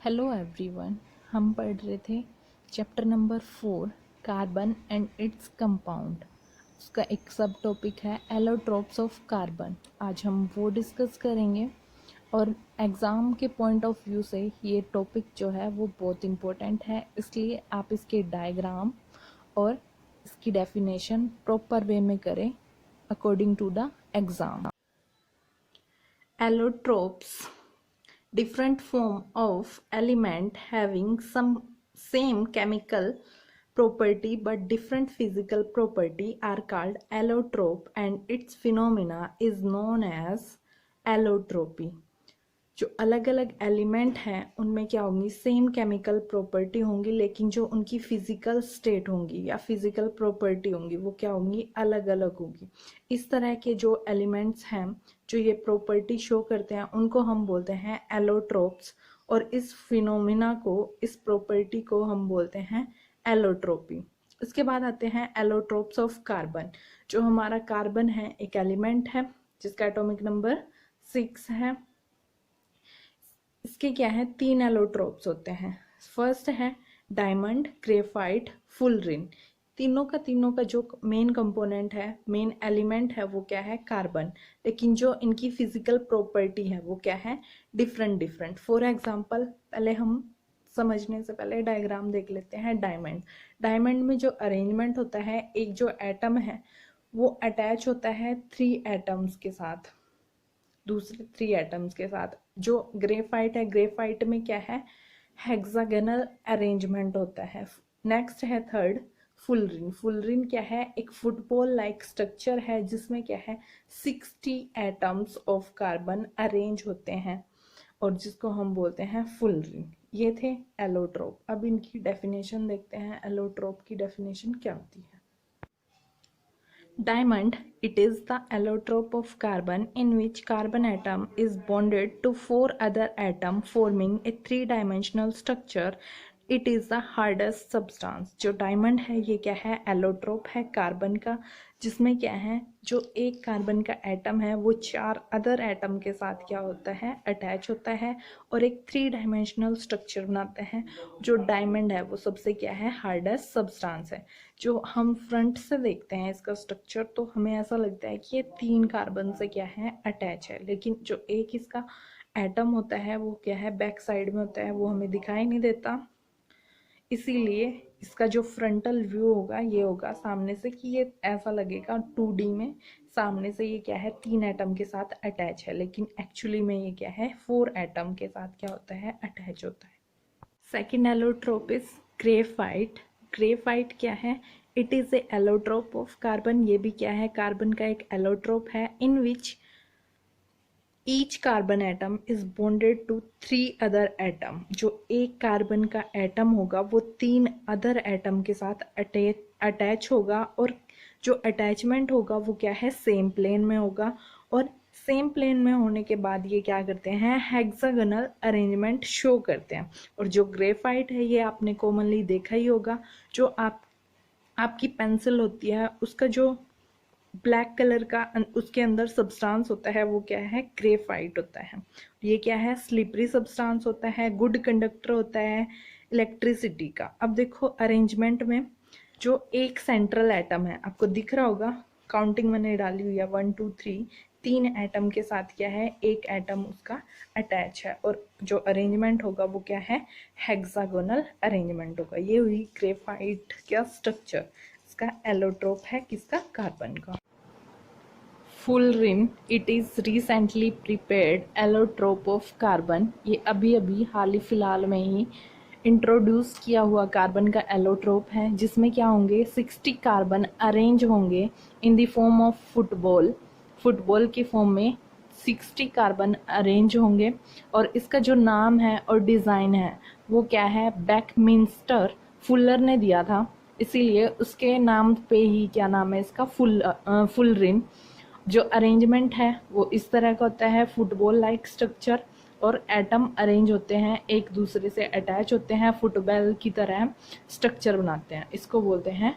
Hello everyone. हम पढ़ रहे थे chapter number 4 carbon and its compound. उसका एक सब टॉपिक है एलोट्रोप्स ऑफ कार्बन। आज हम वो डिस्कस करेंगे और एग्ज़ाम के पॉइंट ऑफ व्यू से ये टॉपिक जो है वो बहुत इम्पोर्टेंट है, इसलिए आप इसके डायग्राम और इसकी डेफिनेशन प्रॉपर वे में करें according to the exam. Allotropes different form of element having some same chemical property but different physical property are called allotrope and its phenomena is known as allotropy। जो अलग अलग element हैं उनमें क्या होंगी, same chemical property होंगी, लेकिन जो उनकी फिजिकल स्टेट होंगी या फिजिकल प्रॉपर्टी होंगी वो क्या होंगी, अलग अलग होगी। इस तरह के जो एलिमेंट्स हैं जो ये प्रॉपर्टी शो करते हैं उनको हम बोलते हैं एलोट्रोप्स, और इस फिनोमिना को, इस प्रॉपर्टी को हम बोलते हैं एलोट्रोपी। उसके बाद आते हैं एलोट्रोप्स ऑफ कार्बन। जो हमारा कार्बन है एक एलिमेंट है जिसका एटॉमिक नंबर 6 है। इसके क्या है, 3 एलोट्रोप्स होते हैं। फर्स्ट है डायमंड, ग्रेफाइट, फुलरिन। तीनों का जो मेन कंपोनेंट है, मेन एलिमेंट है वो क्या है, कार्बन, लेकिन जो इनकी फिजिकल प्रॉपर्टी है वो क्या है, डिफरेंट। फॉर एग्जांपल पहले हम समझने से पहले डायग्राम देख लेते हैं। डायमंड में जो अरेंजमेंट होता है, एक जो एटम है वो अटैच होता है 3 एटम्स के साथ, दूसरे 3 एटम्स के साथ। जो ग्रेफाइट है, ग्रेफाइट में क्या है, हेक्सागोनल अरेंजमेंट होता है। नेक्स्ट है थर्ड फुलरिन। फुलरिन क्या है, एक फुटबॉल लाइक स्ट्रक्चर है जिसमें क्या है 60 एटम्स ऑफ कार्बन अरेंज होते हैं और जिसको हम बोलते हैं फुलरिन। ये थे एलोट्रोप। अब इनकी डेफिनेशन देखते हैं, एलोट्रोप की डेफिनेशन क्या होती है। Diamond, it is the allotrope of carbon in which carbon atom is bonded to 4 other atoms forming a 3-dimensional structure. It is the hardest substance। जो डायमंड है ये क्या है, एलोट्रोप है कार्बन का, जिसमें क्या है, जो एक कार्बन का एटम है वो 4 अदर एटम के साथ क्या होता है, अटैच होता है और एक 3-डायमेंशनल स्ट्रक्चर बनाता है। जो डायमंड है वो सबसे क्या है, हार्डेस्ट सब्सटेंस है। जो हम फ्रंट से देखते हैं इसका स्ट्रक्चर तो हमें ऐसा लगता है कि ये 3 कार्बन से क्या है, अटैच है, लेकिन जो एक इसका एटम होता है वो क्या है, बैक साइड में होता है, वो हमें दिखाई नहीं देता। इसीलिए इसका जो फ्रंटल व्यू होगा ये होगा सामने से, कि ये ऐसा लगेगा 2D में सामने से ये क्या है, 3 एटम के साथ अटैच है, लेकिन एक्चुअली में ये क्या है, 4 एटम के साथ क्या होता है, अटैच होता है। Second allotrope is graphite. Graphite क्या है, it is a allotrope of carbon. ये भी क्या है, कार्बन का एक एलोट्रोप है। In which each carbon atom is bonded to 3 other atom. जो एक कार्बन का एटम होगा वो 3 अदर एटम के साथ अटैच होगा, और जो अटैचमेंट होगा वो क्या है, सेम प्लेन में होगा। और सेम प्लेन में होने के बाद ये क्या करते हैं, हेक्सागोनल अरेंजमेंट शो करते हैं। और जो ग्रेफाइट है ये आपने कॉमनली देखा ही होगा, जो आपकी पेंसिल होती है उसका जो ब्लैक कलर का उसके अंदर सब्सटेंस होता है वो क्या है, ग्रेफाइट होता है। ये क्या है, स्लिपरी सब्सटेंस होता है, गुड कंडक्टर होता है इलेक्ट्रिसिटी का। अब देखो अरेंजमेंट में जो एक सेंट्रल एटम है, आपको दिख रहा होगा, काउंटिंग मैंने डाली हुई है 1 2 3, 3 एटम के साथ क्या है, एक एटम उसका अटैच है, और जो अरेंजमेंट होगा वो क्या है, हेक्सागोनल अरेंजमेंट होगा। ये हुई ग्रेफाइट का स्ट्रक्चर। इसका एलोट्रोप है किसका, कार्बन का। Fullerene, it is recently prepared allotrope of carbon. ये अभी अभी हाल ही फिलहाल में ही इंट्रोड्यूस किया हुआ कार्बन का एलोट्रोप है, जिसमें क्या होंगे, 60 कार्बन अरेंज होंगे in the form of football की फॉर्म में 60 कार्बन अरेंज होंगे। और इसका जो नाम है और डिज़ाइन है वो क्या है, बैकमिंस्टर फुलर ने दिया था, इसीलिए उसके नाम पे ही क्या नाम है इसका, फुलरिन। जो अरेंजमेंट है वो इस तरह का होता है, फुटबॉल लाइक स्ट्रक्चर, और एटम अरेंज होते हैं, एक दूसरे से अटैच होते हैं, फुटबॉल की तरह स्ट्रक्चर बनाते हैं। इसको बोलते हैं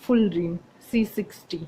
फुलरिन C60।